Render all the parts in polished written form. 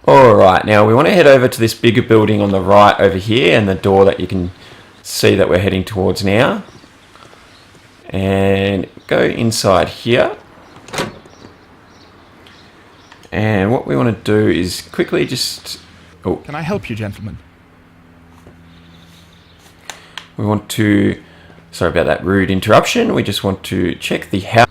Alright, now we want to head over to this bigger building on the right over here, and the door that you can see that we're heading towards now. And go inside here. And what we want to do is quickly just... Oh. Can I help you, gentlemen? We want to... Sorry about that rude interruption. We just want to check the house.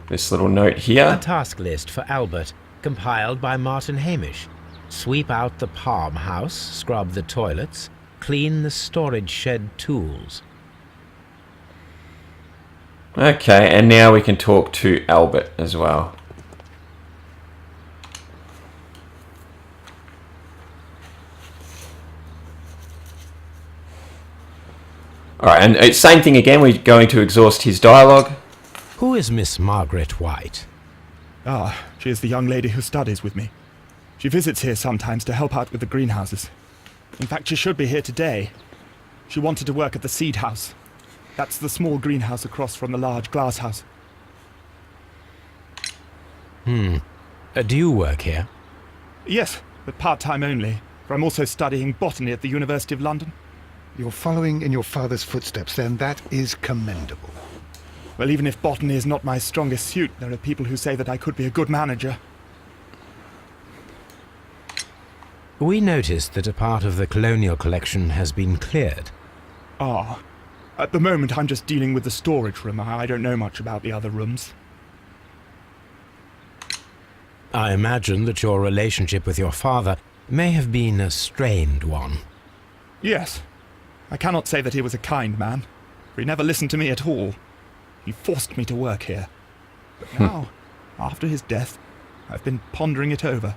This little note here. A task list for Albert, compiled by Martin Hamish. Sweep out the palm house, scrub the toilets, clean the storage shed tools. Okay, and now we can talk to Albert as well. Alright, and same thing again, we're going to exhaust his dialogue. Who is Miss Margaret White? Ah, she is the young lady who studies with me. She visits here sometimes to help out with the greenhouses. In fact, she should be here today. She wanted to work at the seed house. That's the small greenhouse across from the large glass house. Do you work here? Yes, but part-time only, for I'm also studying botany at the University of London. You're following in your father's footsteps, then. That is commendable. Well, even if botany is not my strongest suit, there are people who say that I could be a good manager. We noticed that a part of the colonial collection has been cleared. Ah. At the moment, I'm just dealing with the storage room. I don't know much about the other rooms. I imagine that your relationship with your father may have been a strained one. Yes. I cannot say that he was a kind man, for he never listened to me at all. He forced me to work here. But now, after his death, I've been pondering it over.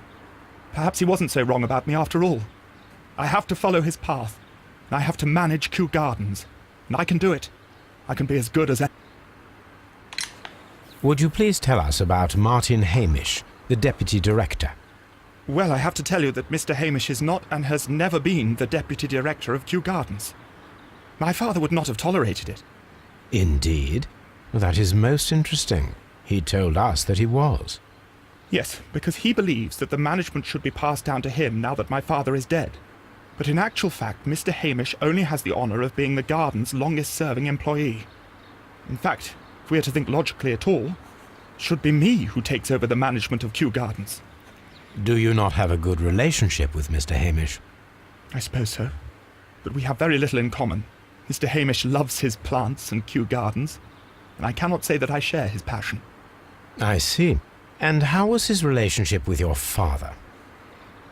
Perhaps he wasn't so wrong about me after all. I have to follow his path, and I have to manage Kew Gardens. And I can do it. I can be as good as... Would you please tell us about Martin Hamish, the Deputy Director? Well, I have to tell you that Mr. Hamish is not and has never been the Deputy Director of Kew Gardens. My father would not have tolerated it. Indeed? That is most interesting. He told us that he was. Yes, because he believes that the management should be passed down to him now that my father is dead. But in actual fact, Mr. Hamish only has the honour of being the garden's longest-serving employee. In fact, if we are to think logically at all, it should be me who takes over the management of Kew Gardens. Do you not have a good relationship with Mr. Hamish? I suppose so. But we have very little in common. Mr. Hamish loves his plants and Kew Gardens, and I cannot say that I share his passion. I see. And how was his relationship with your father?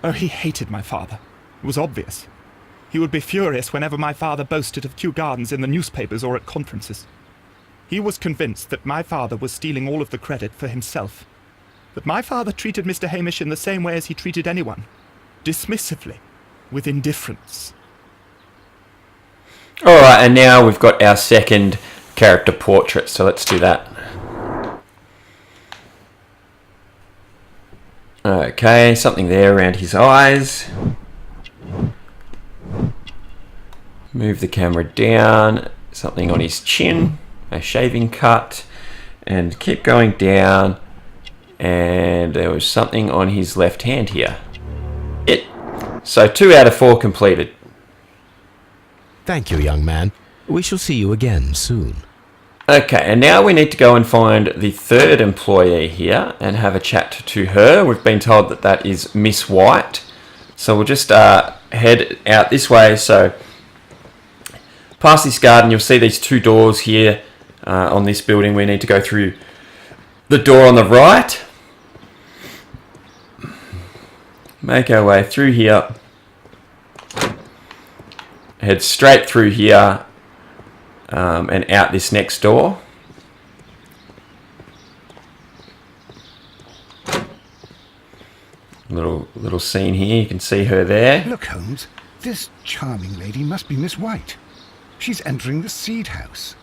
Oh, he hated my father. It was obvious. He would be furious whenever my father boasted of Kew Gardens in the newspapers or at conferences. He was convinced that my father was stealing all of the credit for himself. But my father treated Mr. Hamish in the same way as he treated anyone. Dismissively. With indifference. Alright, and now we've got our second character portrait, so let's do that. Okay, something there around his eyes. Move the camera down, something on his chin, a shaving cut, and keep going down, and there was something on his left hand here. So 2 out of 4 completed. Thank you, young man. We shall see you again soon. Okay, and now we need to go and find the third employee here and have a chat to her. We've been told that that is Miss White. So we'll just head out this way. So past this garden, you'll see these 2 doors here on this building. We need to go through the door on the right. Make our way through here. Head straight through here. And out this next door. Little scene here. You can see her there. Look, Holmes, this charming lady must be Miss White. She's entering the seed house.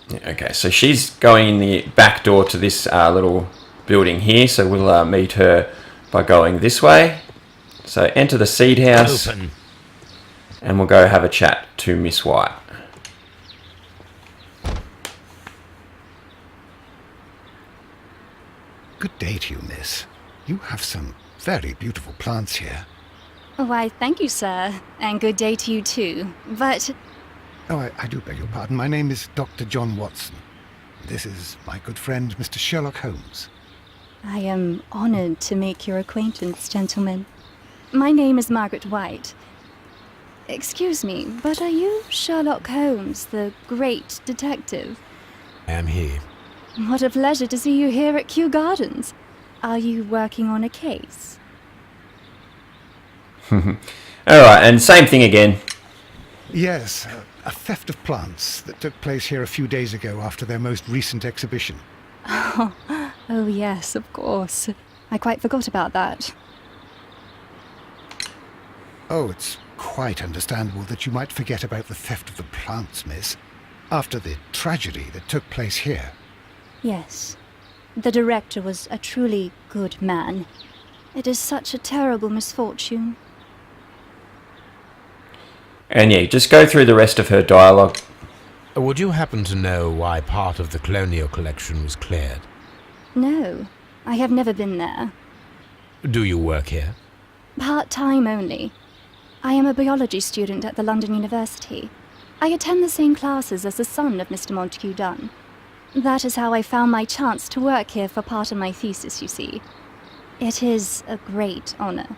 Yeah, okay, so she's going in the back door to this little building here. So we'll meet her by going this way. So enter the seed house. Open. And we'll go have a chat to Miss White. Good day to you, miss. You have some very beautiful plants here. Why, thank you, sir, and good day to you too. But Oh, I do beg your pardon. My name is Dr. John Watson. This is my good friend, Mr. Sherlock Holmes. I am honored to make your acquaintance, gentlemen. My name is Margaret White. Excuse me, but are you Sherlock Holmes, the great detective? I am he. What a pleasure to see you here at Kew Gardens. Are you working on a case? Alright, and same thing again. Yes, a theft of plants that took place here a few days ago after their most recent exhibition. Oh yes, of course. I quite forgot about that. Oh, it's quite understandable that you might forget about the theft of the plants, miss, after the tragedy that took place here. Yes. The director was a truly good man. It is such a terrible misfortune. And yeah, just go through the rest of her dialogue. Would you happen to know why part of the colonial collection was cleared? No, I have never been there. Do you work here? Part-time only. I am a biology student at the London University. I attend the same classes as the son of Mr. Montague Dunn. That is how I found my chance to work here for part of my thesis, you see. It is a great honor.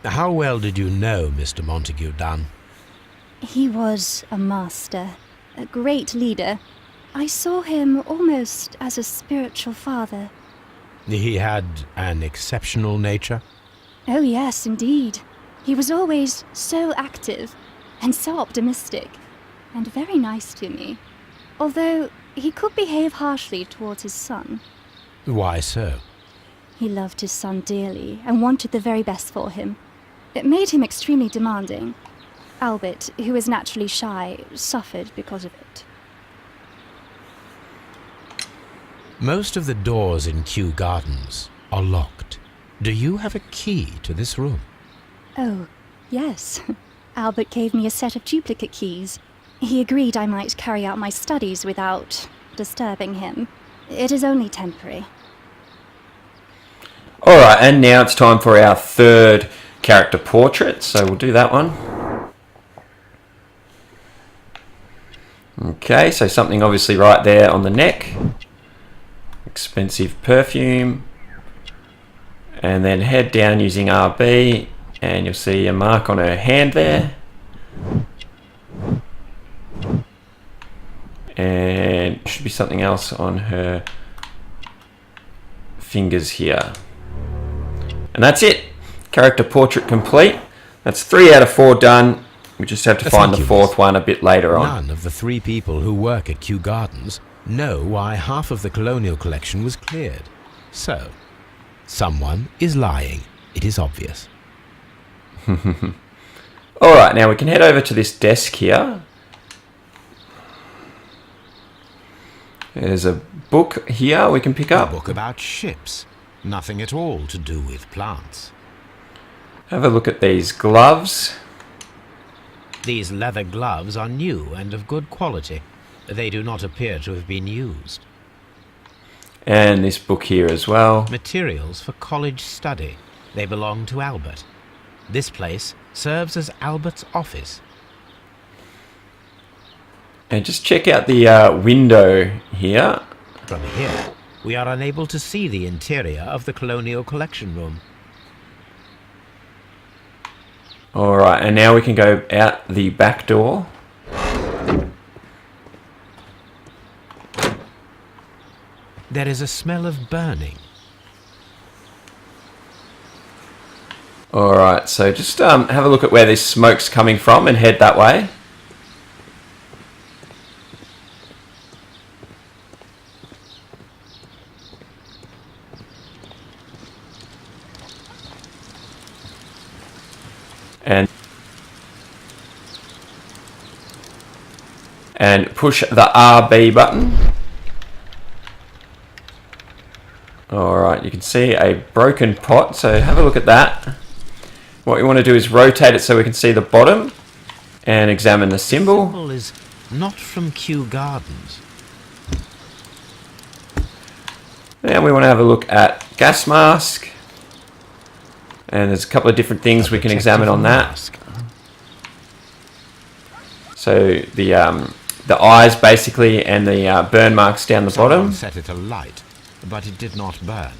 How well did you know Mr. Montague Dunn? He was a master, a great leader. I saw him almost as a spiritual father. He had an exceptional nature? Oh yes, indeed. He was always so active and so optimistic and very nice to me. Although he could behave harshly towards his son. Why so? He loved his son dearly and wanted the very best for him. It made him extremely demanding. Albert, who is naturally shy, suffered because of it. Most of the doors in Kew Gardens are locked. Do you have a key to this room? Oh, yes. Albert gave me a set of duplicate keys. He agreed I might carry out my studies without disturbing him. It is only temporary. Alright, and now it's time for our third character portrait, so we'll do that one. Okay, so something obviously right there on the neck. Expensive perfume. And then head down using RB, and you'll see a mark on her hand there. And should be something else on her fingers here. And that's it. Character portrait complete. That's 3 out of 4 done. We just have to find the fourth one a bit later on. None of the 3 people who work at Kew Gardens know why half of the colonial collection was cleared. So, someone is lying. It is obvious. Alright, now we can head over to this desk here. There's a book here we can pick up. A book about ships. Nothing at all to do with plants. Have a look at these gloves. These leather gloves are new and of good quality. They do not appear to have been used. And this book here as well. Materials for college study. They belong to Albert. This place serves as Albert's office. And just check out the window here. From here, we are unable to see the interior of the colonial collection room. Alright, and now we can go out the back door. There is a smell of burning. Alright, so just have a look at where this smoke's coming from and head that way. And push the RB button. Alright, you can see a broken pot, so have a look at that. What we want to do is rotate it so we can see the bottom and examine the symbol. The symbol is not from Kew Gardens. Now we want to have a look at gas mask. And there's a couple of different things we can examine on that. Mask. So the eyes basically, and the burn marks down the Someone bottom. set it alight, but it did not burn.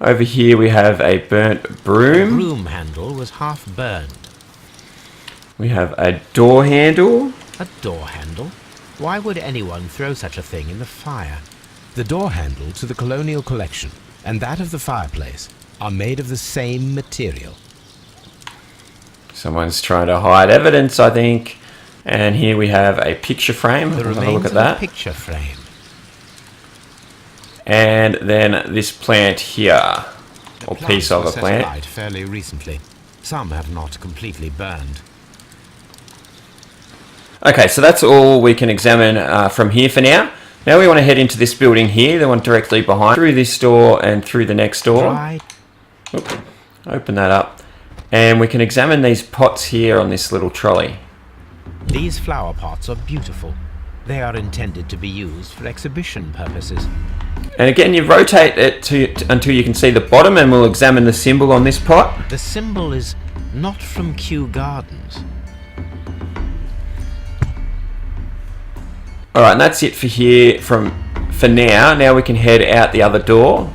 Over here we have a burnt The broom. broom handle was half burned. We have a door handle. A door handle? Why would anyone throw such a thing in the fire? The door handle to the colonial collection and that of the fireplace are made of the same material. Someone's trying to hide evidence, I think. And here we have a picture frame. The We'll have a look remains at of that. a picture frame. And then this plant here, or The piece plants of were a set plant. alight fairly recently. Some have not completely burned. Okay, so that's all we can examine from here for now. Now we want to head into this building here, the one directly behind, through this door and through the next door. Dry. Oop, open that up. And we can examine these pots here on this little trolley. These flower pots are beautiful. They are intended to be used for exhibition purposes. And again, you rotate it until you can see the bottom, and we'll examine the symbol on this pot. The symbol is not from Kew Gardens. Alright, and that's it for here for now. Now we can head out the other door.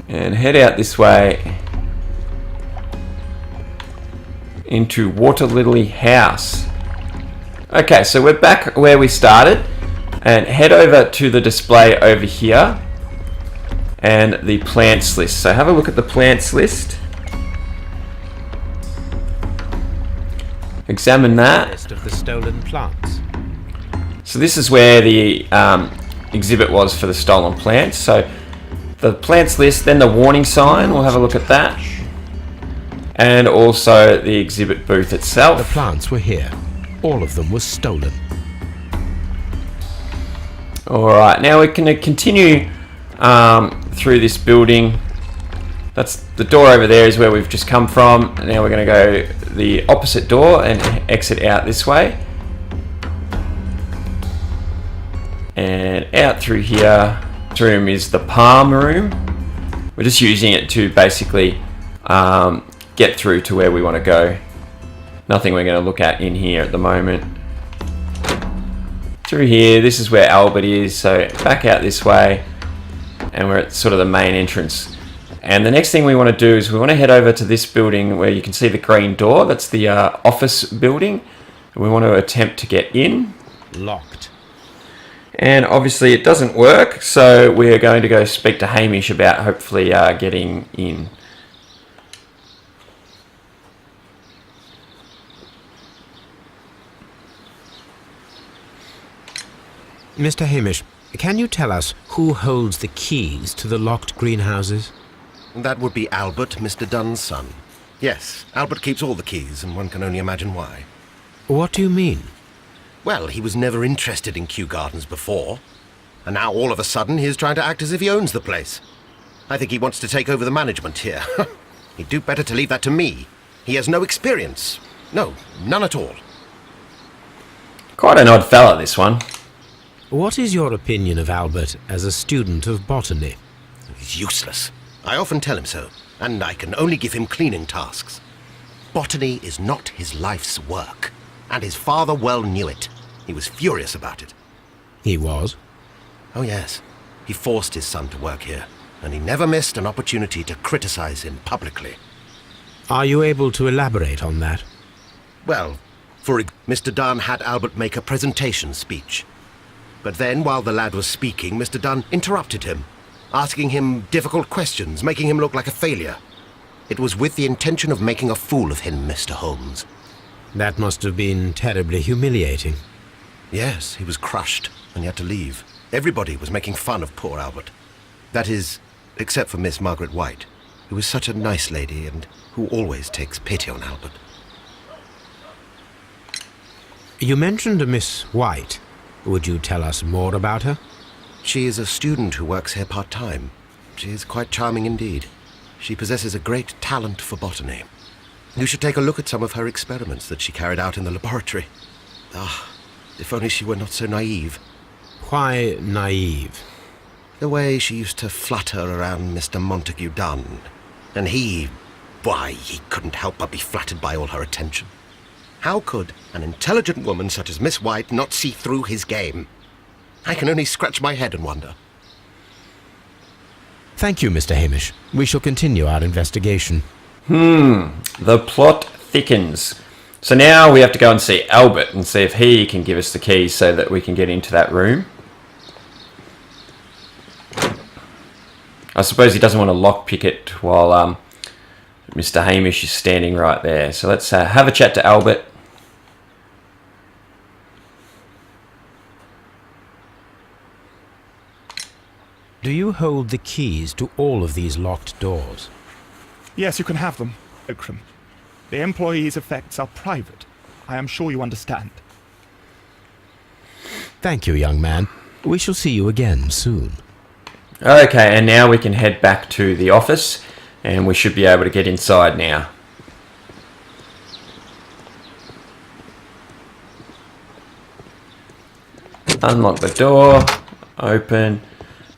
And head out this way into Water Lily House. Okay, so we're back where we started, and head over to the display over here and the plants list. So have a look at the plants list. Examine that. List of the stolen plants. So this is where the exhibit was for the stolen plants. So the plants list, then the warning sign, we'll have a look at that. And also the exhibit booth The itself. plants were here. All of them were stolen. Alright, now we're going to continue through this building. That's the door over there is where we've just come from. And now we're going to go the opposite door and exit out this way. And out through here. This room is the palm room. We're just using it to basically get through to where we want to go. Nothing we're going to look at in here at the moment. Through here, this is where Albert is. So back out this way. And we're at sort of the main entrance. And the next thing we want to do is we want to head over to this building where you can see the green door. That's the office building. And we want to attempt to get in. Locked. And obviously it doesn't work. So we're going to go speak to Hamish about hopefully getting in. Mr. Hamish, can you tell us who holds the keys to the locked greenhouses? That would be Albert, Mr. Dunn's son. Yes, Albert keeps all the keys, and one can only imagine why. What do you mean? Well, he was never interested in Kew Gardens before, and now all of a sudden he is trying to act as if he owns the place. I think he wants to take over the management here. He'd do better to leave that to me. He has no experience. No, none at all. Quite an odd fella, this one. What is your opinion of Albert as a student of botany? He's useless. I often tell him so, and I can only give him cleaning tasks. Botany is not his life's work, and his father well knew it. He was furious about it. He was. Oh yes, he forced his son to work here, and he never missed an opportunity to criticize him publicly. Are you able to elaborate on that? Well, Mr. Dunn had Albert make a presentation speech. But then, while the lad was speaking, Mr. Dunn interrupted him, asking him difficult questions, making him look like a failure. It was with the intention of making a fool of him, Mr. Holmes. That must have been terribly humiliating. Yes, he was crushed, and he had to leave. Everybody was making fun of poor Albert. That is, except for Miss Margaret White, who is such a nice lady and who always takes pity on Albert. You mentioned a Miss White. Would you tell us more about her? She is a student who works here part-time. She is quite charming indeed. She possesses a great talent for botany. You should take a look at some of her experiments that she carried out in the laboratory. Ah, if only she were not so naive. Why naive? The way she used to flutter around Mr. Montague Dunn. And he couldn't help but be flattered by all her attention. How could an intelligent woman such as Miss White not see through his game? I can only scratch my head and wonder. Thank you, Mr. Hamish. We shall continue our investigation. The plot thickens. So now we have to go and see Albert and see if he can give us the keys so that we can get into that room. I suppose he doesn't want to lockpick it while Mr. Hamish is standing right there. So let's have a chat to Albert. Do you hold the keys to all of these locked doors? Yes, you can have them, Oakram. The employees' effects are private. I am sure you understand. Thank you, young man. We shall see you again soon. Okay, and now we can head back to the office and we should be able to get inside now. Unlock the door, open,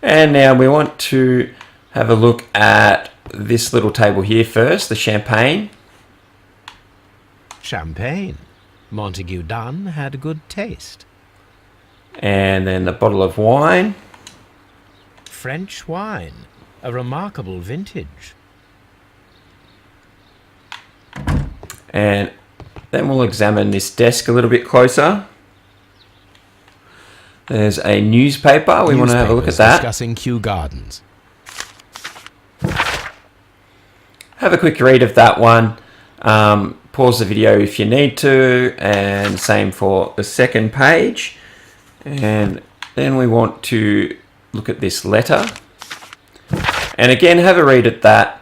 and now we want to have a look at this little table here first, the champagne. Champagne. Montague Dunn had good taste. And then the bottle of wine. French wine. A remarkable vintage. And then we'll examine this desk a little bit closer. There's a newspaper. We want to have a look at that. Discussing Kew Gardens. Have a quick read of that one. Pause the video if you need to, and same for the second page. And then we want to look at this letter. And again, have a read at that.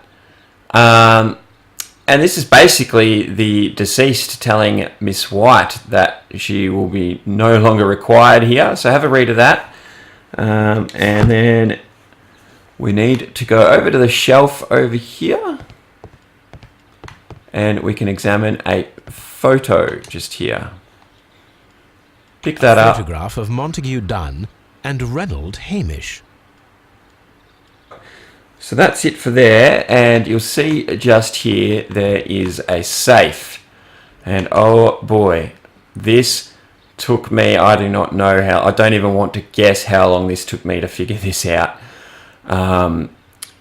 And this is basically the deceased telling Miss White that she will be no longer required here. So have a read of that. And then we need to go over to the shelf over here. And we can examine a photo just here. Pick that up. A photograph of Montague Dunn and Reynold Hamish. So that's it for there, and you'll see just here there is a safe. And oh boy, this took me, I do not know how, I don't even want to guess how long this took me to figure this out.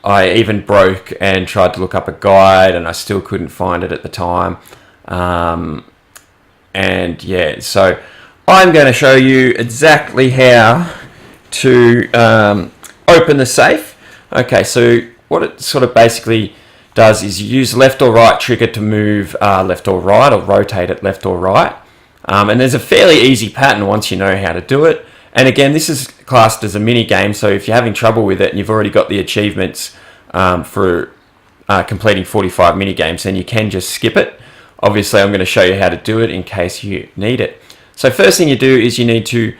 I even broke and tried to look up a guide and I still couldn't find it at the time. And yeah, so I'm going to show you exactly how to open the safe. Okay, so what it sort of basically does is you use left or right trigger to move left or right, or rotate it left or right. And there's a fairly easy pattern once you know how to do it. And again, this is classed as a mini game, so if you're having trouble with it and you've already got the achievements for completing 45 mini games, then you can just skip it. Obviously, I'm going to show you how to do it in case you need it. So first thing you do is you need to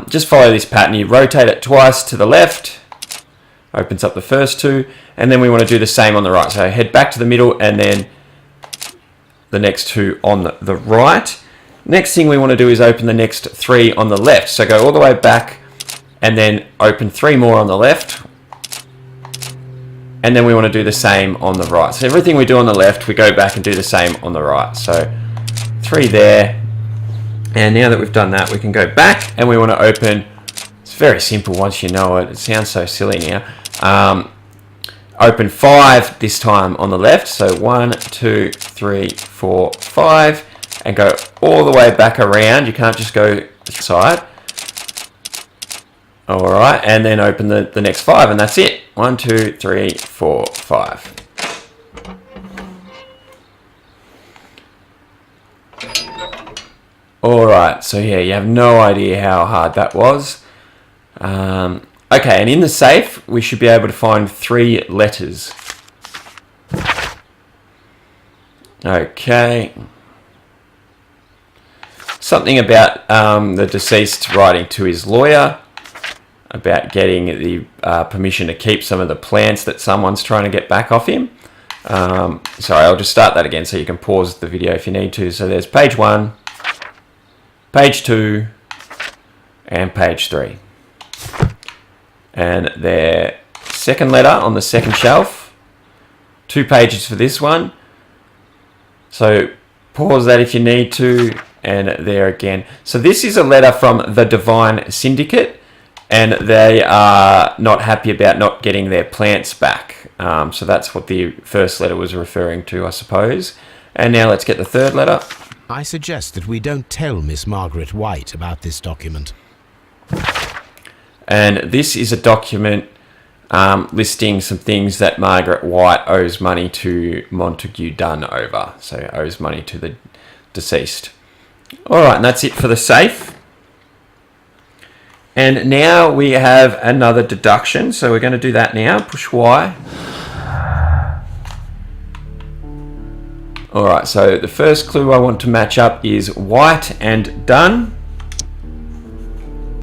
just follow this pattern. You rotate it twice to the left, opens up the first two, and then we want to do the same on the right. So head back to the middle and then the next two on the right. Next thing we want to do is open the next three on the left. So go all the way back and then open three more on the left. And then we want to do the same on the right. So everything we do on the left, we go back and do the same on the right. So three there. And now that we've done that, we can go back and we want to open. It's very simple once you know it. It sounds so silly now. Open five this time on the left. So 1, 2, 3, 4, 5. And go all the way back around. You can't just go this side. Alright, and then open the next 5, and that's it. 1, 2, 3, 4, 5. Alright, so yeah, you have no idea how hard that was. Okay, and in the safe, we should be able to find 3 letters. Okay. Something about the deceased writing to his lawyer about getting the permission to keep some of the plants that someone's trying to get back off him. Sorry, I'll just start that again so you can pause the video if you need to. So there's page 1, page 2, and page 3. And their second letter on the second shelf. 2 pages for this one. So pause that if you need to. And there again. So this is a letter from the Divine Syndicate. And they are not happy about not getting their plants back. So that's what the first letter was referring to, I suppose. And now let's get the third letter. I suggest that we don't tell Miss Margaret White about this document. And this is a document listing some things that Margaret White owes money to Montague Dunn over. So owes money to the deceased. Alright, and that's it for the safe. And now we have another deduction. So we're going to do that now. Push Y. Alright, so the first clue I want to match up is White and Dunn.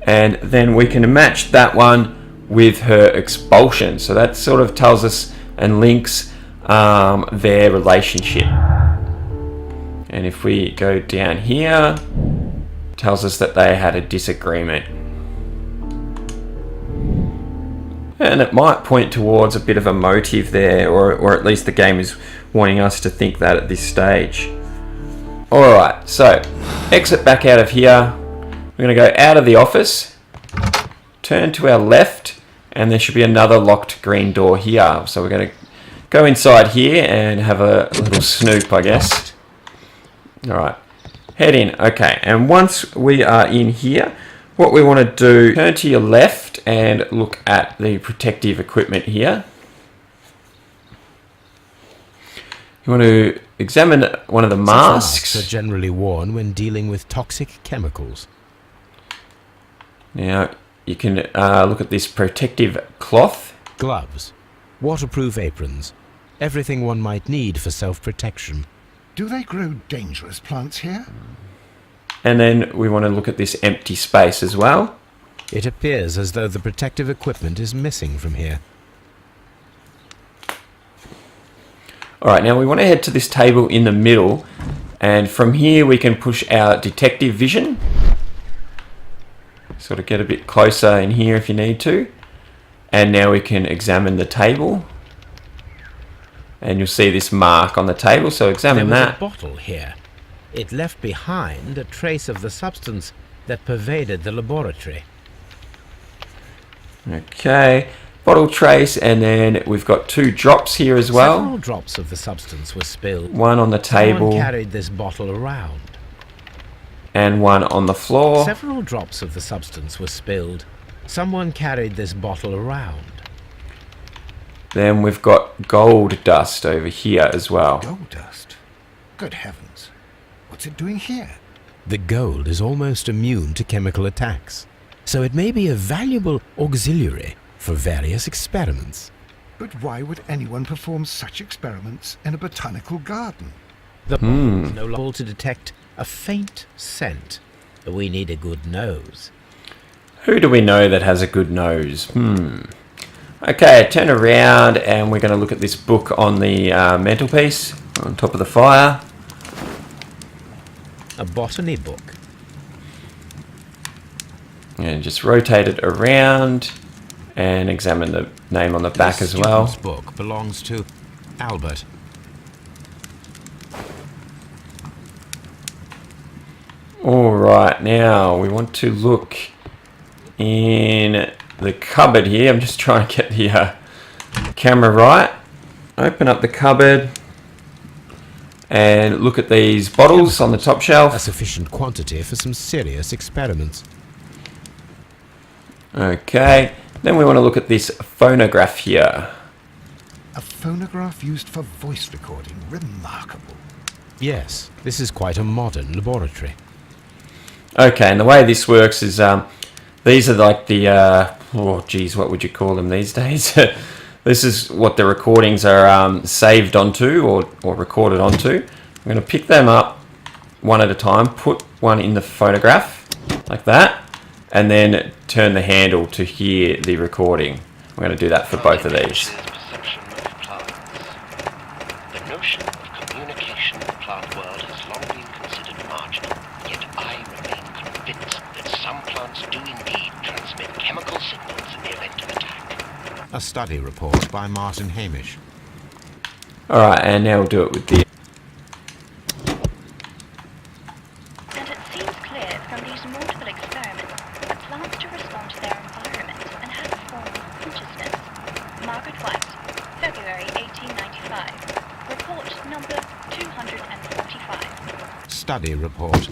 And then we can match that one with her expulsion. So that sort of tells us and links their relationship. And if we go down here, tells us that they had a disagreement. And it might point towards a bit of a motive there, or at least the game is wanting us to think that at this stage. Alright, so exit back out of here. We're going to go out of the office, turn to our left, and there should be another locked green door here. So we're going to go inside here and have a little snoop, I guess. Alright, head in. Okay, and once we are in here, what we want to do, turn to your left and look at the protective equipment here. You want to examine one of the masks. Masks are generally worn when dealing with toxic chemicals. Now, you can look at this protective cloth. Gloves, waterproof aprons, everything one might need for self-protection. Do they grow dangerous plants here? And then we want to look at this empty space as well. It appears as though the protective equipment is missing from here. Alright, now we want to head to this table in the middle, and from here we can push our detective vision. Sort of get a bit closer in here if you need to. And now we can examine the table. And you'll see this mark on the table, so examine that. There was a bottle here. It left behind a trace of the substance that pervaded the laboratory. Okay, bottle trace, and then we've got 2 drops here as well. Several drops of the substance were spilled. One on the table. Someone carried this bottle around. And one on the floor. Several drops of the substance were spilled. Someone carried this bottle around. Then we've got gold dust over here as well. Gold dust? Good heavens. What's it doing here? The gold is almost immune to chemical attacks, so it may be a valuable auxiliary for various experiments. But why would anyone perform such experiments in a botanical garden? The bottle is no longer to detect a faint scent. We need a good nose. Who do we know that has a good nose? Okay, turn around and we're going to look at this book on the mantelpiece on top of the fire. A botany book. And just rotate it around and examine the name on the back as well. This book belongs to Albert. Alright, now we want to look in the cupboard here. I'm just trying to get the camera right. Open up the cupboard and look at these bottles on the top shelf. A sufficient quantity for some serious experiments. Okay, then we want to look at this phonograph here. A phonograph used for voice recording. Remarkable. Yes, this is quite a modern laboratory. Okay, and the way this works is these are like the what would you call them these days? This is what the recordings are saved onto or recorded onto. I'm going to pick them up one at a time, put one in the phonograph like that, and then turn the handle to hear the recording. I'm going to do that for both of these. The notion of communication in the plant world has long been considered marginal, yet I remain convinced that some plants do indeed transmit chemical signals in the event of attack. A study report by Martin Hamish. Alright, and now we'll do it with the... And it seems clear from these multiple experiments that plants do respond to their environment and have a form of consciousness. Margaret White, February 1895. Report number 245. Study report.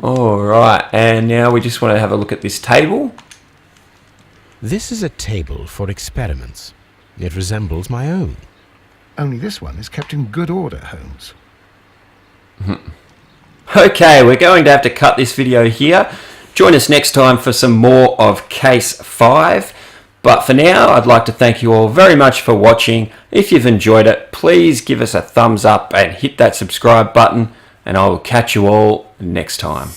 Alright, and now we just want to have a look at this table. This is a table for experiments. It resembles my own. Only this one is kept in good order, Holmes. Okay, we're going to have to cut this video here. Join us next time for some more of Case 5. But for now, I'd like to thank you all very much for watching. If you've enjoyed it, please give us a thumbs up and hit that subscribe button. And I will catch you all next time.